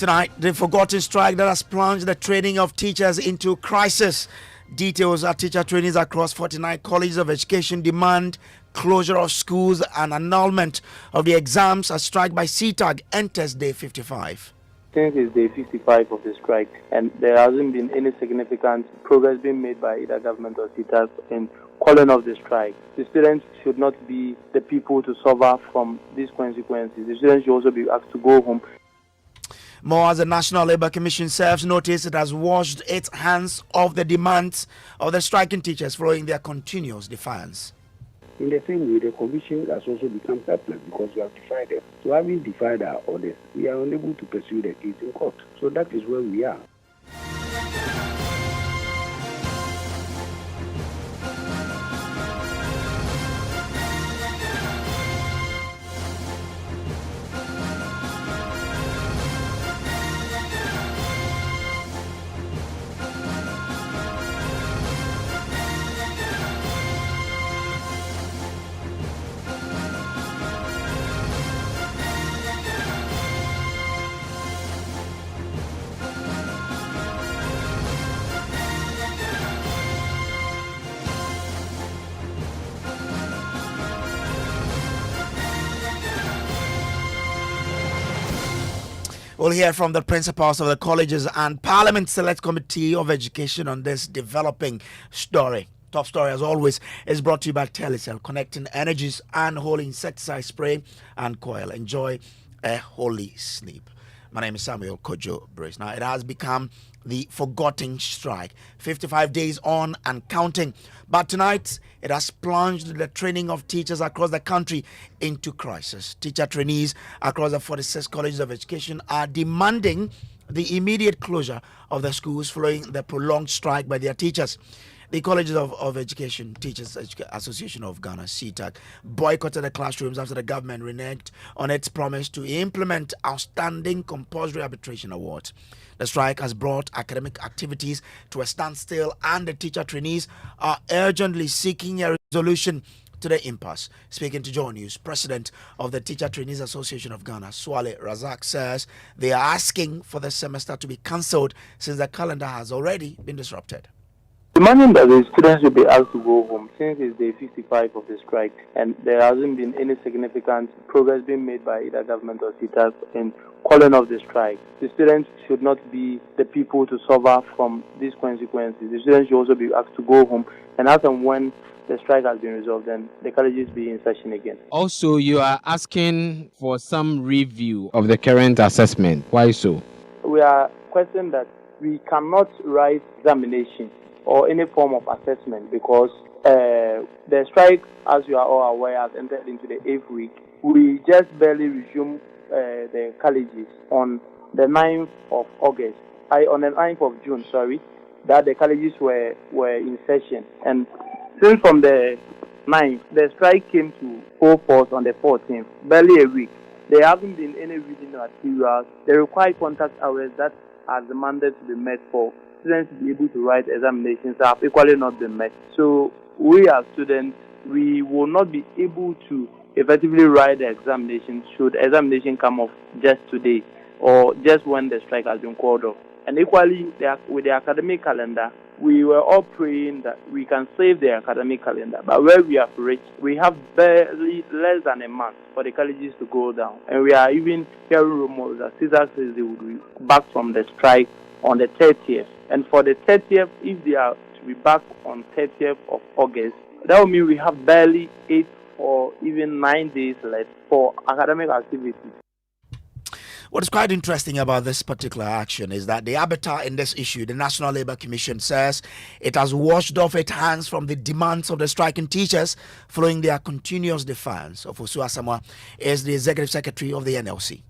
Tonight, the forgotten strike that has plunged the training of teachers into crisis. Details are teacher trainees across 49 colleges of education demand closure of schools and annulment of the exams as strike by CTAG enters day 55. Since it's day 55 of the strike, and there hasn't been any significant progress being made by either government or CTAG in calling off the strike, the students should not be the people to suffer from these consequences. The students should also be asked to go home. More, as the National Labour Commission serves notice, it has washed its hands off the demands of the striking teachers following their continuous defiance. In the same way, the commission has also become helpless because we have defied them. So having defied our orders, we are unable to pursue the case in court. So that is where we are. We'll hear from the principals of the colleges and Parliament Select Committee of Education on this developing story. Top story, as always, is brought to you by Telecel, connecting energies and holy insecticide spray and coil. Enjoy a holy sleep. My name is Samuel Kojo Brace. Now, it has become the forgotten strike, 55 days on and counting. But tonight, it has plunged the training of teachers across the country into crisis. Teacher trainees across the 46 colleges of education are demanding the immediate closure of the schools following the prolonged strike by their teachers. The Colleges of Education Teachers Association of Ghana, CTAG, boycotted the classrooms after the government reneged on its promise to implement outstanding compulsory arbitration awards. The strike has brought academic activities to a standstill, and the teacher trainees are urgently seeking a resolution to the impasse. Speaking to Joy News, President of the Teacher Trainees Association of Ghana, Swale Razak, says they are asking for the semester to be cancelled since the calendar has already been disrupted. Demanding that the students will be asked to go home since it's day 55 of the strike, and there hasn't been any significant progress being made by either government or CTAG in calling off the strike. The students should not be the people to suffer from these consequences. The students should also be asked to go home, and as and when the strike has been resolved, then the colleges be in session again. Also, you are asking for some review of the current assessment. Why so? We are questioning that we cannot write examination or any form of assessment because the strike, as you are all aware, has entered into the 8th week. We just barely resumed the colleges on the 9th of August, on the 9th of June, that the colleges were in session. And since from the 9th, the strike came to full force on the 14th, barely a week. There haven't been any reading materials. The required contact hours that are demanded to be met for students to be able to write examinations have equally not been met. So we as students, we will not be able to effectively write the examination should examination come off just today or just when the strike has been called off. And equally, with the academic calendar, we were all praying that we can save the academic calendar. But where we have reached, we have barely less than a month for the colleges to go down. And we are even hearing rumors that CTAG says they would be back from the strike on the 30th. And for the 30th, if they are to be back on 30th of August, that will mean we have barely 8 or even 9 days left for academic activities. What is quite interesting about this particular action is that the arbiter in this issue, the National Labour Commission, says it has washed off its hands from the demands of the striking teachers following their continuous defiance. Ofosu Asamoah is the Executive Secretary of the NLC.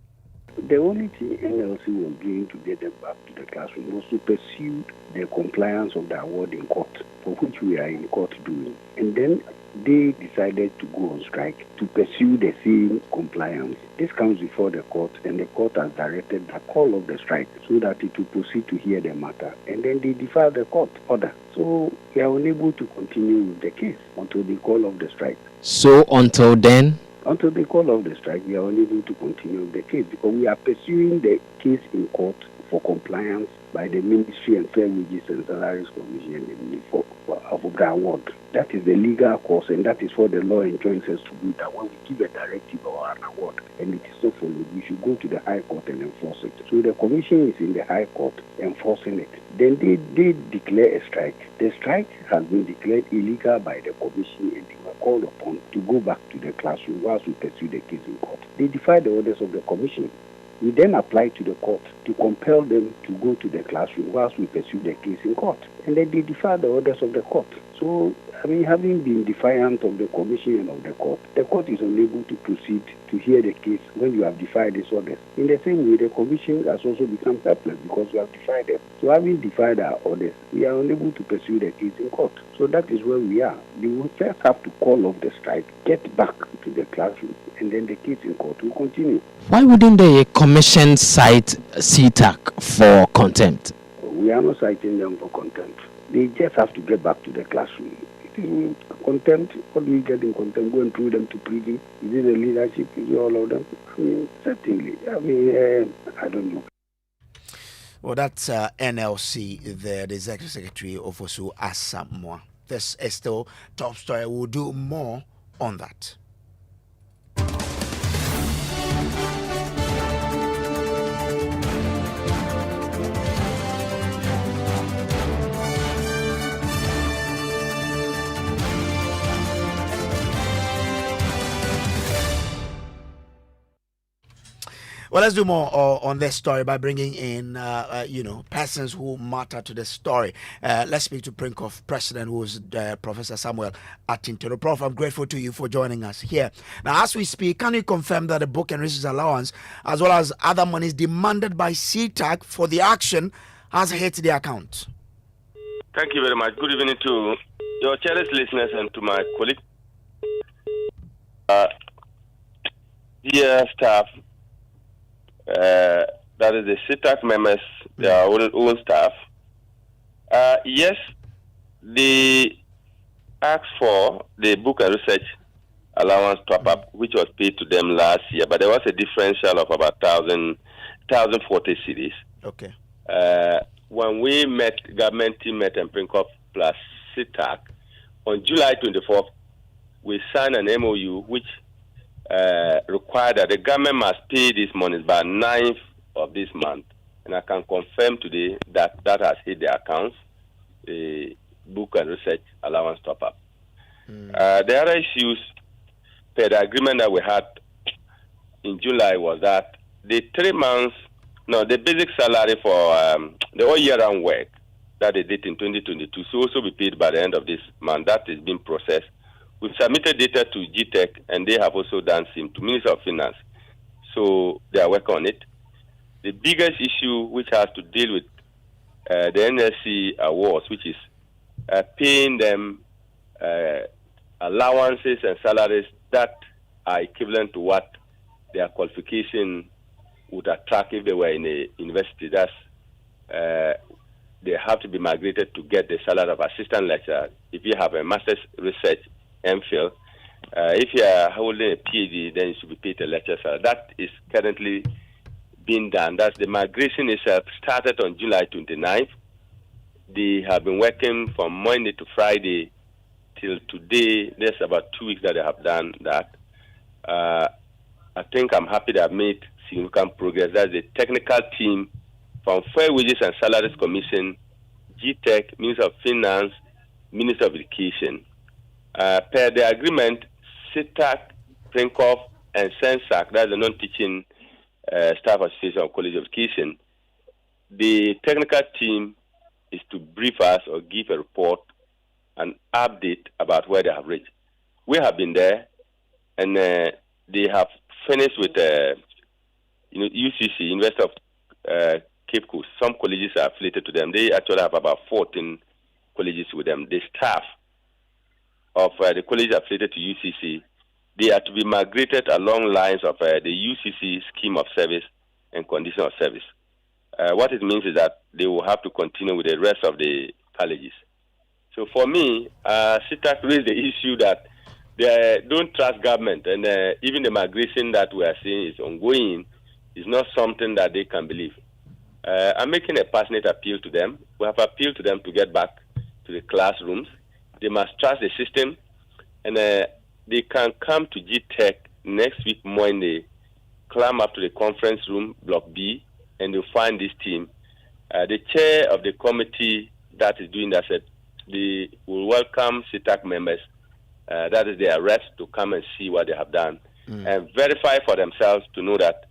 The only thing NLC was doing to get them back to the classroom was to pursue the compliance of the award in court, for which we are in court doing. And then they decided to go on strike to pursue the same compliance. This comes before the court, and the court has directed the call of the strike so that it will proceed to hear the matter. And then they defy the court order. So we are unable to continue with the case until the call of the strike. So until then, Until they call off the strike, we are unable to continue the case because we are pursuing the case in court for compliance by the Ministry and Fair Wages and Salaries Commission for the award. That is the legal course, and that is what the law enjoins us to do, that when we give a directive or an award and it is not followed, we should go to the High Court and enforce it. So the Commission is in the High Court enforcing it. Then they declare a strike. The strike has been declared illegal by the Commission, and they were called upon to go back to the classroom whilst we pursue the case in court. They defied the orders of the Commission. We then applied to the court to compel them to go to the classroom whilst we pursue the case in court. And then they defied the orders of the court. So, having been defiant of the Commission and of the court is unable to proceed to hear the case when you have defied these orders. In the same way, the Commission has also become helpless because you have defied them. So, having defied our orders, we are unable to pursue the case in court. So, that is where we are. We will first have to call off the strike, get back to the classroom, and then the case in court will continue. Why wouldn't the Commission cite CTAC for contempt? We are not citing them for contempt. They just have to get back to the classroom. It is contempt. What do we get in contempt? Go and throw them to prison? Is it the leadership? Is it all of them? Certainly. I don't know. Well, that's NLC, the Executive Secretary of Osu Asamoah. This is still top story. We'll do more on that. Well, let's do more on this story by bringing in, persons who matter to the story. Let's speak to Prinkoff President, who is Professor Samuel Atintero. Prof, I'm grateful to you for joining us here. Now, as we speak, can you confirm that the book and research allowance, as well as other monies demanded by CTAC for the action, has hit the account? Thank you very much. Good evening to your cherished listeners and to my colleague. Dear staff, that is the CTAC members, their own staff. Yes, they asked for the book and research allowance top-up, which was paid to them last year, but there was a differential of about 1,040 cedis. Okay. When we met, government team met and Prinkoff plus CTAC, on July 24th, we signed an MOU which required that the government must pay these monies by 9th of this month. And I can confirm today that has hit the accounts, the book and research allowance top-up. The other issues, per the agreement that we had in July, was that the the basic salary for the whole year-round work that they did in 2022 should also be paid by the end of this month. That is being processed. We've submitted data to GTEC, and they have also done same to Minister of Finance. So they are working on it. The biggest issue, which has to deal with the NSC awards, which is paying them allowances and salaries that are equivalent to what their qualification would attract if they were in a university. That's they have to be migrated to get the salary of assistant lecturer. If you have a master's research MPhil, if you are holding a PhD, then you should be paid a lecturer salary. That is currently being done. That's the migration itself started on July 29th. They have been working from Monday to Friday till today. There's about 2 weeks that they have done that. I think I'm happy that I've made significant progress. That's the technical team from Fair Wages and Salaries Commission, GTEC, Minister of Finance, Minister of Education. Per the agreement, CTAC, Prinkoff, and SENSAC, that's the non-teaching staff association of College of Education, the technical team is to brief us or give a report, an update about where they have reached. We have been there, and they have finished with UCC, University of Cape Coast. Some colleges are affiliated to them. They actually have about 14 colleges with them. The staff of the college affiliated to UCC, they are to be migrated along lines of the UCC scheme of service and condition of service. What it means is that they will have to continue with the rest of the colleges. So for me, CTAC raised the issue that they don't trust government, and even the migration that we are seeing is ongoing is not something that they can believe. I'm making a passionate appeal to them. We have appealed to them to get back to the classrooms. They must trust the system, and they can come to GTech next week Monday, climb up to the conference room, Block B, and they'll find this team. The chair of the committee that is doing that said they will welcome CITAC members, that is their reps, to come and see what they have done and verify for themselves to know that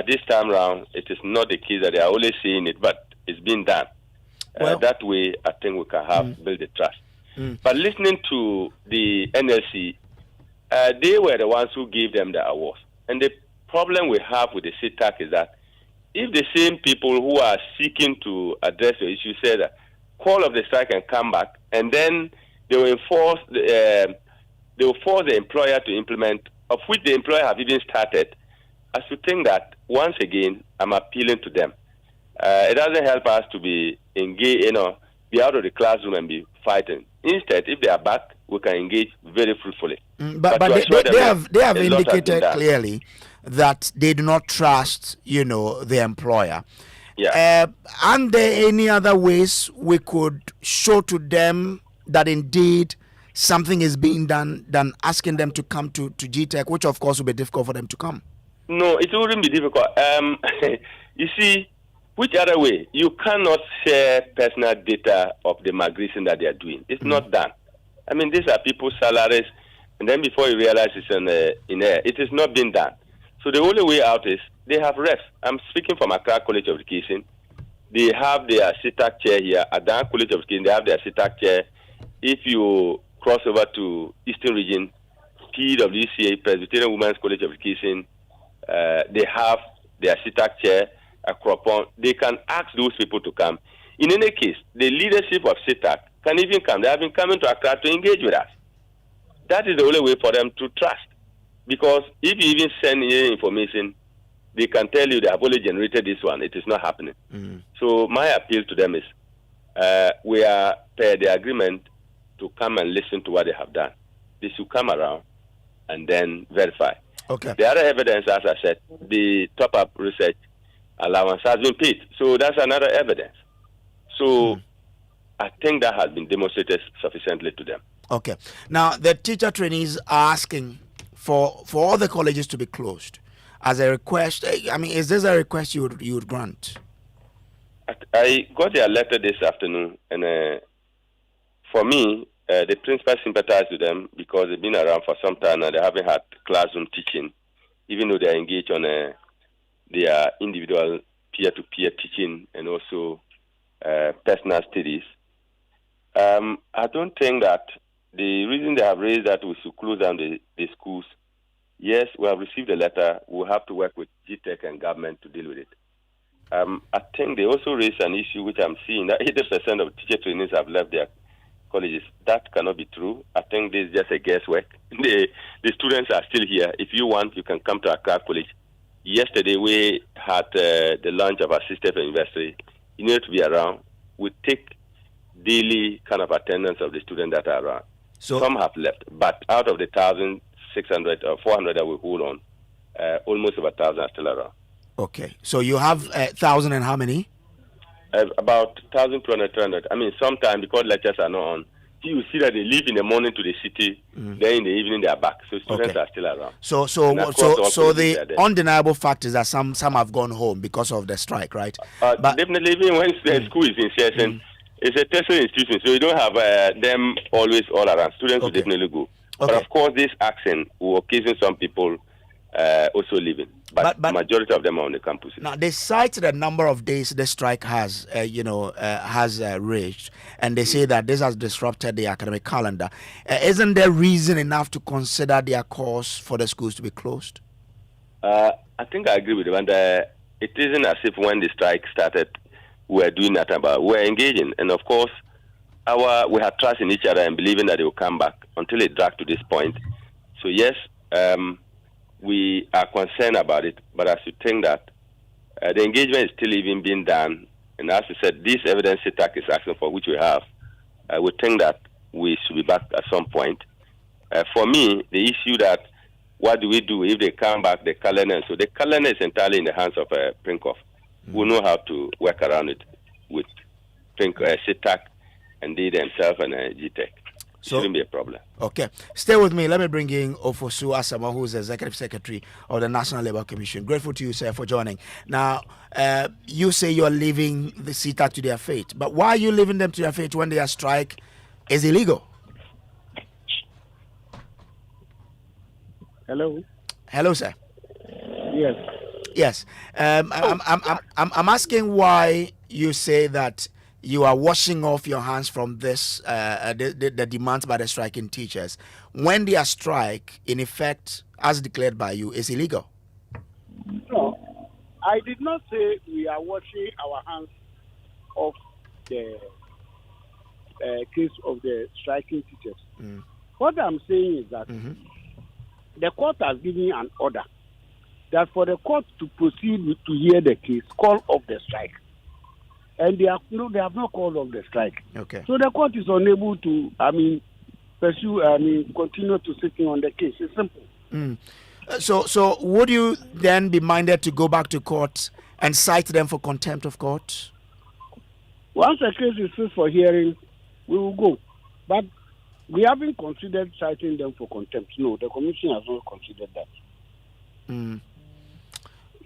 this time around it is not the case that they are only seeing it, but it's being done. That way, I think we can have build the trust. But listening to the NLC, they were the ones who gave them the awards. And the problem we have with the CITAC is that if the same people who are seeking to address the issue say that call of the strike and come back, and then they will force the employer to implement, of which the employer have even started, I should think that once again I'm appealing to them. It doesn't help us to be engaged, be out of the classroom and be fighting. Instead, if they are back, we can engage very fruitfully. But they have indicated clearly that they do not trust, the employer. Yeah. Aren't there any other ways we could show to them that indeed something is being done than asking them to come to GTech, which of course will be difficult for them to come? No, it wouldn't be difficult. You see, which other way? You cannot share personal data of the migration that they are doing. It's not done. I mean, these are people's salaries, and then before you realize it's in air, it is not being done. So the only way out is they have reps. I'm speaking from Accra College of Education. They have their CITAC chair here. At Dan College of Education, they have their CITAC chair. If you cross over to Eastern Region, PWCA, Presbyterian Women's College of Education, they have their CITAC chair. They can ask those people to come. In any case, the leadership of CITAC can even come. They have been coming to Accra to engage with us. That is the only way for them to trust. Because if you even send any information, they can tell you they have only generated this one. It is not happening. So my appeal to them is we are per the agreement to come and listen to what they have done. They should come around and then verify. Okay. The other evidence, as I said, the top-up research allowance has been paid. So that's another evidence. So I think that has been demonstrated sufficiently to them. Okay. Now, the teacher trainees are asking for all the colleges to be closed as a request. I mean, is this a request you would grant? I got their letter this afternoon, and for me, the principal sympathized with them because they've been around for some time and they haven't had classroom teaching, even though they are engaged on their individual peer-to-peer teaching and also personal studies. I don't think that the reason they have raised that we should close down the schools, yes, we have received a letter. We'll have to work with GTech and government to deal with it. I think they also raised an issue which I'm seeing, that 80% of teacher trainees have left their colleges. That cannot be true. I think this is just a guesswork. The students are still here. If you want, you can come to Accra College. Yesterday, we had the launch of our sister university. You need to be around. We take daily kind of attendance of the students that are around. So some have left, but out of the 1,600 or 400 that we hold on, almost about 1,000 are still around. Okay, so you have 1,000 and how many? About 1,200, 300. I mean, sometimes because lectures are not on, you see that they leave in the morning to the city, then in the evening they are back. So students are still around. So the undeniable fact is that some have gone home because of the strike, right? But definitely, even when the school is in session, it's a tertiary institution, so you don't have them always all around. Students will definitely go. Okay. But of course, this action will occasion some people also leaving. But the majority of them are on the campus. Now, they cite the number of days the strike has reached, and they say that this has disrupted the academic calendar. Isn't there reason enough to consider their cause for the schools to be closed? I think I agree with you. And it isn't as if when the strike started, we were doing that, but we're engaging. And of course, we have trust in each other and believing that they will come back until it dragged to this point. So yes, we are concerned about it, but I should think that the engagement is still even being done. And as I said, this evidence CITAC is asking for, which we have, we think that we should be back at some point. For me, the issue that what do we do if they come back, the calendar? So the calendar is entirely in the hands of Prinkov, who know how to work around it with SITAC and they themselves and GTEC. So, shouldn't be a problem. Okay. Stay with me. Let me bring in Ofosu Asama, who's the Executive Secretary of the National Labour Commission. Grateful to you, sir, for joining. Now, you say you're leaving the SITAC to their fate, but why are you leaving them to their fate when their strike is illegal? Hello. Hello, sir. Yes. Yes. I'm asking why you say that you are washing off your hands from this, the demands by the striking teachers, when their strike, in effect, as declared by you, is illegal. No, I did not say we are washing our hands off the case of the striking teachers. What I'm saying is that the court has given an order that for the court to proceed to hear the case, call off the strike. And they have not called off the strike. Okay. So the court is unable to, pursue, continue to sitting on the case. It's simple. So would you then be minded to go back to court and cite them for contempt of court? Once the case is fit for hearing, we will go. But we haven't considered citing them for contempt. No, the commission has not considered that.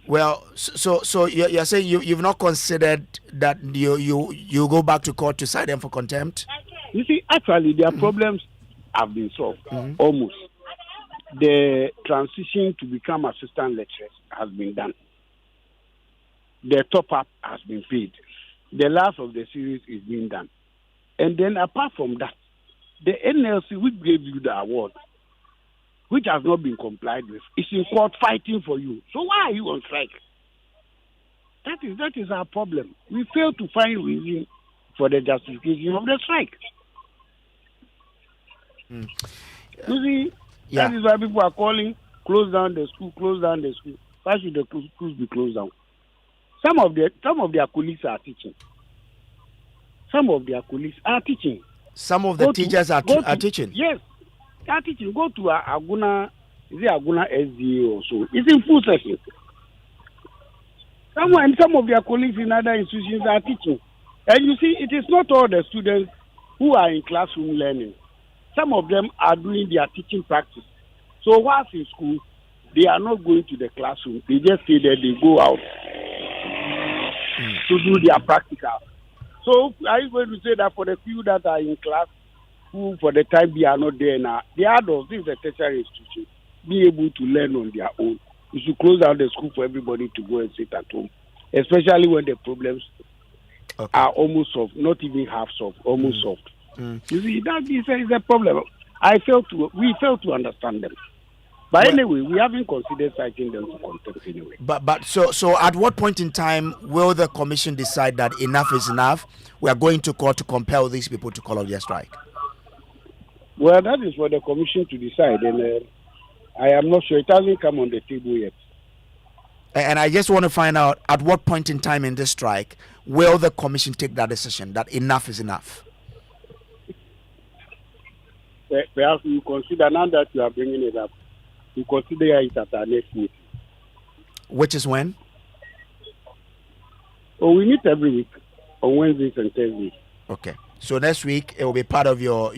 Well, so you're saying you've not considered that you go back to court to cite them for contempt? You see, actually, their problems have been solved, almost. The transition to become assistant lecturers has been done. The top-up has been paid. The last of the series is being done. And then apart from that, the NLC, which gave you the award, which has not been complied with, is in court fighting for you. So why are you on strike? That is our problem. We fail to find reason for the justification of the strike. You see, that is why people are calling, close down the school, close down the school. Why should the schools be closed down? Some of their colleagues are teaching. Some of their colleagues are teaching. Some of the teachers are teaching? Yes. They are teaching. Go to Aguna, is it Aguna SDA or so? It's in full session. Some of their colleagues in other institutions are teaching. And you see, it is not all the students who are in classroom learning. Some of them are doing their teaching practice. So whilst in school, they are not going to the classroom. They just say that they go out to do their practical. So are you going to say that for the few that are in class, who for the time they are not there now, the adults, this is a tertiary institution, be able to learn on their own? You should close down the school for everybody to go and sit at home, especially when the problems are almost solved, not even half solved, almost solved. You see, that is a problem. We fail to understand them. But anyway, we haven't considered citing them for contempt anyway. But so at what point in time will the commission decide that enough is enough? We are going to court to compel these people to call off their strike. Well, that is for the commission to decide, and I am not sure. It hasn't come on the table yet. And I just want to find out at what point in time in this strike will the commission take that decision that enough is enough? Perhaps we consider, now that you are bringing it up, we consider it at our next meeting. Which is when? Oh, we meet every week on Wednesdays and Thursdays. Okay. So next week it will be part of your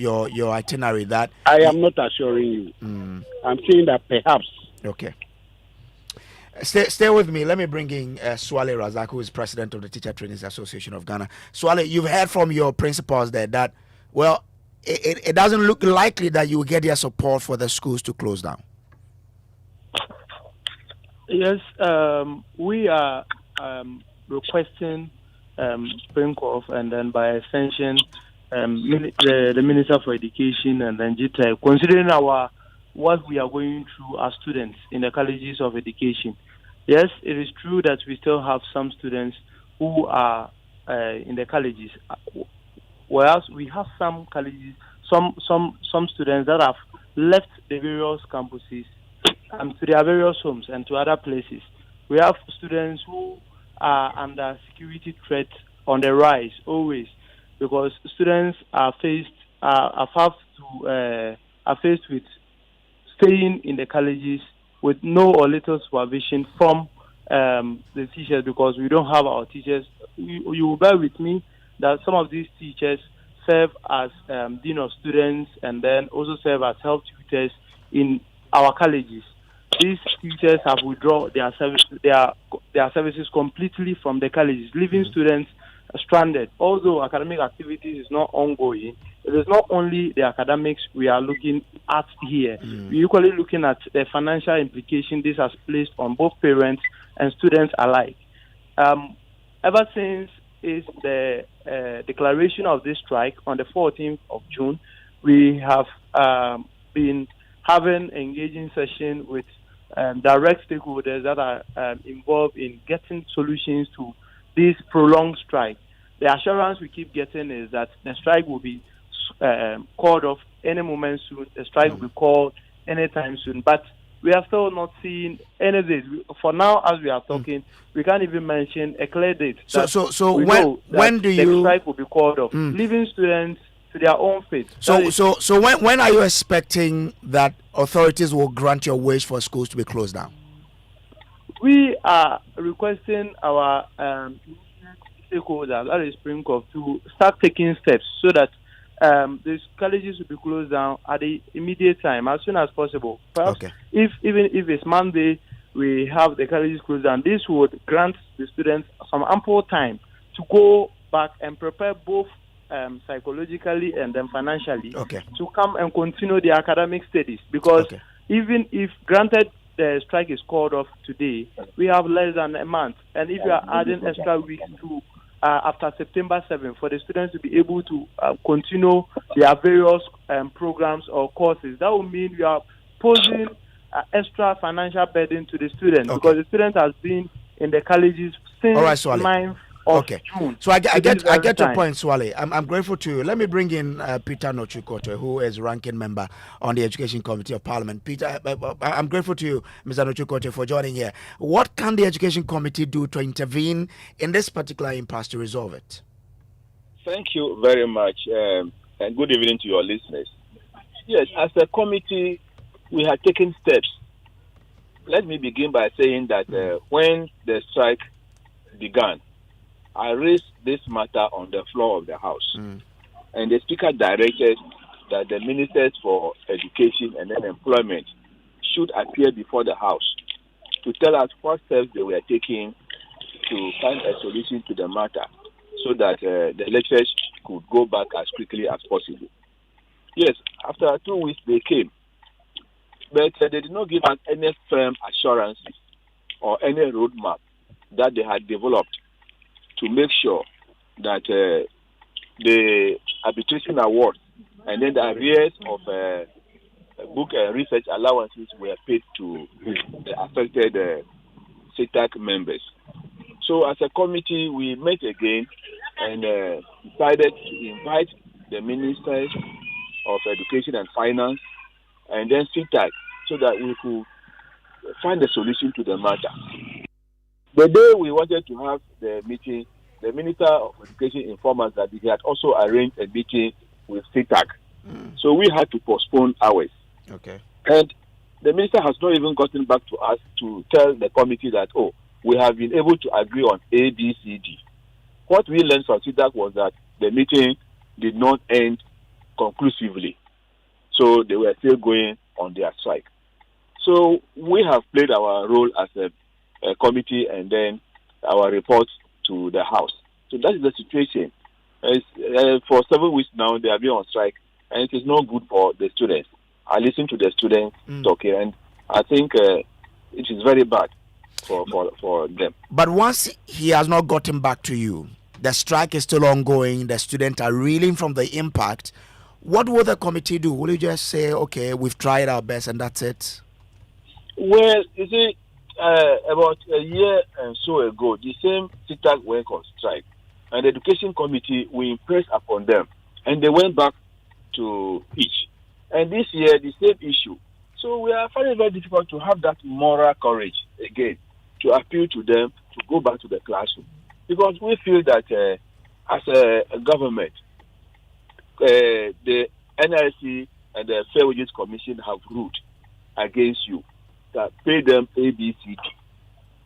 itinerary that I am not assuring you. I'm saying that perhaps. Okay. Stay with me. Let me bring in Swale Razak, who is president of the Teacher Trainers Association of Ghana. Swale, you've heard from your principals there that, well, it doesn't look likely that you will get their support for the schools to close down. Yes, we are requesting Prinkov and then by extension the Minister for Education and then GTEC, considering what we are going through as students in the colleges of education. Yes, it is true that we still have some students who are in the colleges, whereas we have some colleges, some students that have left the various campuses to their various homes and to other places. We have students who are under security threat on the rise always, because students are have to are faced with staying in the colleges with no or little supervision from the teachers, because we don't have our teachers. You will bear with me that some of these teachers serve as dean of students and then also serve as health tutors in our colleges. These teachers have withdrawn their services completely from the colleges, leaving students stranded. Although academic activities is not ongoing, it is not only the academics we are looking at here. We're equally looking at the financial implication this has placed on both parents and students alike. Ever since the declaration of this strike on the 14th of June, we have been having engaging session with direct stakeholders that are involved in getting solutions to this prolonged strike. The assurance we keep getting is that the strike will be called off any moment soon. The strike will be called anytime soon. But we are still not seeing any date. For now, as we are talking, we can't even mention a clear date. So when do you... the strike will be called off, leaving students to their own fate. So when are you expecting that authorities will grant your wish for schools to be closed down? We are requesting our stakeholders, that is SpringCorp, to start taking steps so that these colleges will be closed down at the immediate time, as soon as possible. Perhaps even if it's Monday, we have the colleges closed down. This would grant the students some ample time to go back and prepare both psychologically and then financially to come and continue the academic studies. Because even if granted the strike is called off today, we have less than a month. And if you are adding extra weeks to after September 7th for the students to be able to continue their various programs or courses, that will mean you are posing extra financial burden to the students because the students have been in the colleges since 9th of June. So I get your point, Swale. I'm grateful to you. Let me bring in Peter Nochukoto, who is ranking member on the Education Committee of Parliament. Peter, I'm grateful to you, Mr. Nochukoto, for joining here. What can the Education Committee do to intervene in this particular impasse to resolve it? Thank you very much, and good evening to your listeners. Yes, as a committee, we have taken steps. Let me begin by saying that when the strike began, I raised this matter on the floor of the House. And the Speaker directed that the Ministers for Education and then Employment should appear before the House to tell us what steps they were taking to find a solution to the matter so that the lecturers could go back as quickly as possible. Yes, after 2 weeks they came, but they did not give us any firm assurances or any roadmap that they had developed to make sure that the arbitration award and then the arrears of book research allowances were paid to the affected CETAC members. So as a committee, we met again and decided to invite the Ministers of Education and Finance and then CETAC so that we could find a solution to the matter. The day we wanted to have the meeting, the Minister of Education informed us that he had also arranged a meeting with CETAC. So we had to postpone ours. And the Minister has not even gotten back to us to tell the committee that, we have been able to agree on A, B, C, D. What we learned from CETAC was that the meeting did not end conclusively. So they were still going on their strike. So we have played our role as a committee and then our report to the House. So that is the situation. For 7 weeks now, they have been on strike, and it is not good for the students. I listen to the students talking, and I think it is very bad for them. But once he has not gotten back to you, the strike is still ongoing, the students are reeling from the impact, what will the committee do? Will you just say, okay, we've tried our best and that's it? Well, you see, about a year and so ago, the same CETAC went on strike, and the Education Committee, we impressed upon them, and they went back to each. And this year, the same issue. So we are finding it very difficult to have that moral courage again, to appeal to them to go back to the classroom. Because we feel that as a government, the NLC and the Fair Wages Commission have ruled against you, that pay them ABCD.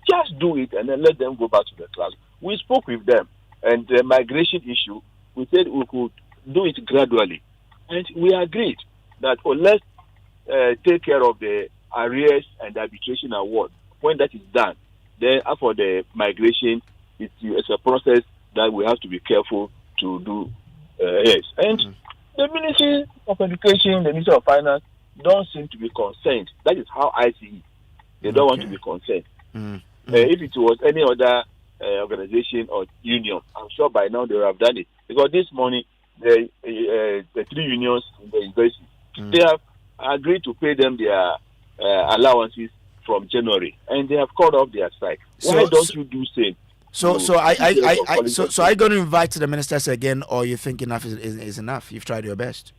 Just do it and then let them go back to the class. We spoke with them, and the migration issue, we said we could do it gradually. And we agreed that let's take care of the arrears and the arbitration award. When that is done, then for the migration, it's a process that we have to be careful to do. Yes. And the Ministry of Education, the Ministry of Finance don't seem to be concerned. That is how I see it. They don't want to be concerned. If it was any other organization or union, I'm sure by now they would have done it. Because this morning, the 3 unions in the university, they have agreed to pay them their allowances from January, and they have called off their strike. Why don't you do same? So are you going to invite the ministers again, or you think enough is enough? You've tried your best.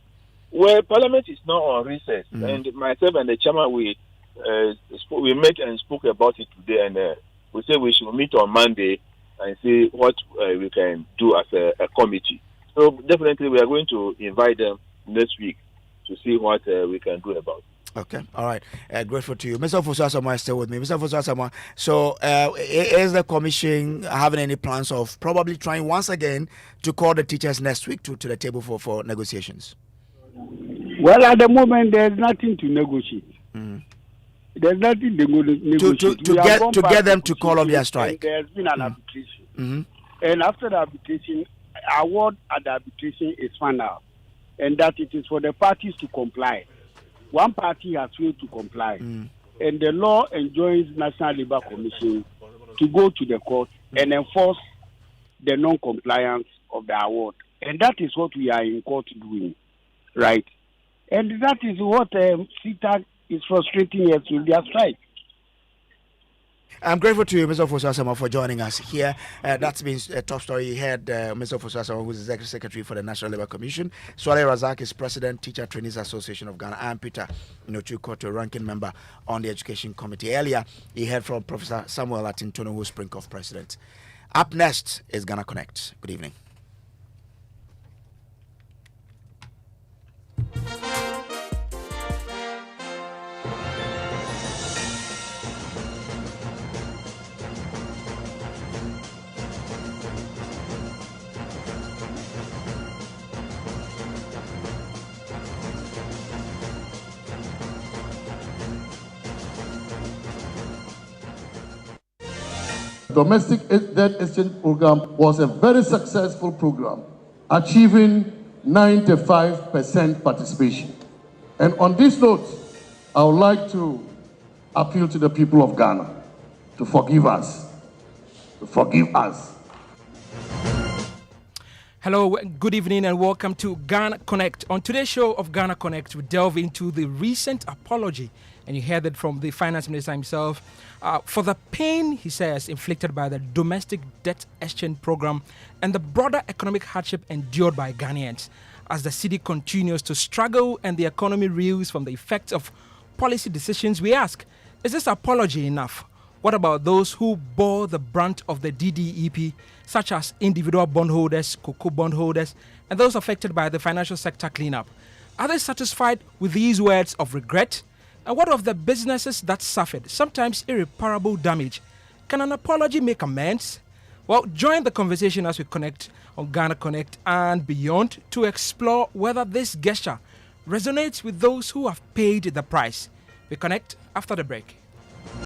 Well, Parliament is now on recess, and myself and the chairman we met and spoke about it today, and we said we should meet on Monday and see what we can do as a committee. So definitely we are going to invite them next week to see what we can do about it. Okay, all right. Grateful to you. Mr. Fosu is still with me. Mr. Fosu, so is the commission having any plans of probably trying once again to call the teachers next week to the table for negotiations? Well, at the moment, there's nothing to negotiate. There's nothing to negotiate. To get them to call off their strike. There's been an arbitration. And after the arbitration, award at the arbitration is final. And that it is for the parties to comply. One party has failed to comply. And the law enjoins National Labour Commission to go to the court and enforce the non-compliance of the award. And that is what we are in court doing. Right? And that is what CTAC is frustrating us with their strike. I'm grateful to you, Mr. Fosu, for joining us here. That's been a top story. You heard Mr. Fosu, who's the Executive Secretary for the National Labour Commission. Swale Razak is President, Teacher Trainees Association of Ghana. I'm Peter Nochukoto, ranking member on the Education Committee. Earlier, you heard from Professor Samuel Atintono, who's Sprinkoff President. Up next is Ghana Connect. Good evening. Domestic debt exchange program was a very successful program, achieving 95% participation. And on this note, I would like to appeal to the people of Ghana to forgive us. Hello, good evening and welcome to Ghana Connect. On today's show of Ghana Connect, we delve into the recent apology, and you heard it from the finance minister himself, for the pain, he says, inflicted by the domestic debt exchange program and the broader economic hardship endured by Ghanaians as the city continues to struggle and the economy reels from the effects of policy decisions. We ask, is this apology enough? What about those who bore the brunt of the DDEP, such as individual bondholders, cocoa bondholders, and those affected by the financial sector cleanup? Are they satisfied with these words of regret? And what of the businesses that suffered, sometimes irreparable damage? Can an apology make amends? Well, join the conversation as we connect on Ghana Connect and beyond to explore whether this gesture resonates with those who have paid the price. We connect after the break.